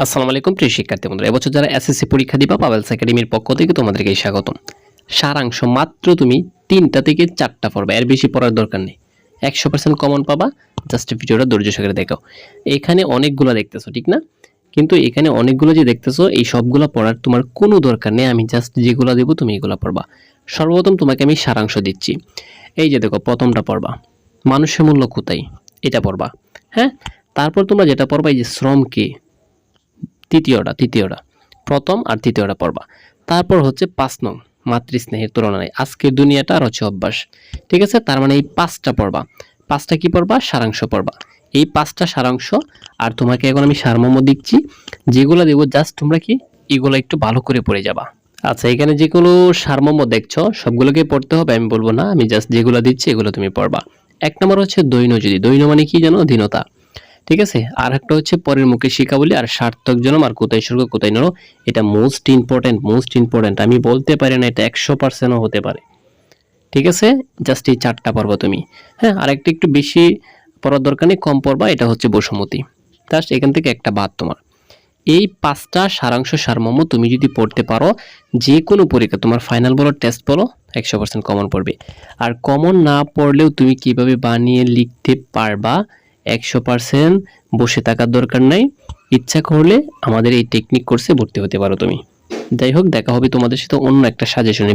আসসালামু আলাইকুম প্রিয় শিক্ষার্থী বন্ধুরা, এবছর যারা এসএসসি পরীক্ষা দিবা পাবেলস একাডেমির পক্ষ থেকে তোমাদেরকে স্বাগতম। সারাংশ মাত্র তুমি 3টা থেকে 4টা পড়বা, এর বেশি পড়ার দরকার নেই। 100% কমন পাবা। জাস্ট ভিডিওটা ধৈর্য সহকারে দেখো। এখানে অনেকগুলো দেখতেছো, ঠিক না? কিন্তু এখানে অনেকগুলো যে দেখতেছো, এই সবগুলো পড়ার তোমার কোনো দরকার নেই। আমি জাস্ট যেগুলো দেব তুমি এগুলো পড়বা। সর্বপ্রথম তোমাকে আমি সারাংশ দিচ্ছি। এই যে দেখো, প্রথমটা পড়বা, মানুষের মূল্য কোথায়, এটা পড়বা। হ্যাঁ, তারপর তোমরা যেটা পড়বা, এই যে শ্রম কি, তৃতীয়টা প্রথম আর তৃতীয়টা পড়বা। তারপর হচ্ছে 5 নং মাতৃস্নেহের তুলনা নাই, আজকের দুনিয়াটা আর হচ্ছে অভ্যাস। ঠিক আছে, তার মানে এই 5টা পড়বা। 5টা কি পড়বা? সারাংশ পড়বা। এই 5টা সারাংশ। আর তোমাকে এখন আমি সারমর্ম দিচ্ছি, যেগুলো দেব জাস্ট তোমরা কি এগুলো একটু ভালো করে পড়ে যাবা। আচ্ছা, এখানে যেগুলো সারমর্ম দেখছো সবগুলোকে পড়তে হবে আমি বলবো না, আমি জাস্ট যেগুলো দিচ্ছি এগুলো তুমি পড়বা। 1 নম্বর হচ্ছে দৈন্য। যদি দৈন্য মানে কি জানো? দীনতা। ঠিক আছে, আর একটা হচ্ছে পরের মুখে শিখাবলি আর সার্থক জনম আর কোথায় স্বর্গ কোথায় নর। এটা মোস্ট ইম্পর্টেন্ট। আমি বলতে পারি না এটা 100%ও হতে পারে। ঠিক আছে, জাস্ট এই 4টা পড়বা তুমি। হ্যাঁ, আর একটু বেশি পড়ার দরকার নেই, কম পড়বা। এটা হচ্ছে বসুমতী। জাস্ট এখান থেকে একটা বাদ তোমার। এই 5টা সারাংশ সারমর্ম তুমি যদি পড়তে পারো, যে কোনো পরীক্ষা তোমার ফাইনাল বলো টেস্ট বলো 100% কমন পড়বে। আর কমন না পড়লেও তুমি কিভাবে বানিয়ে লিখতে পারবা 100% বসে থাকার দরকার নাই। ইচ্ছা করলে আমাদের এই টেকনিক কোর্সে ভর্তি হতে পারো তুমি। যাই হোক, দেখা হবে তোমাদের সাথে অন্য একটা সাজেশনে।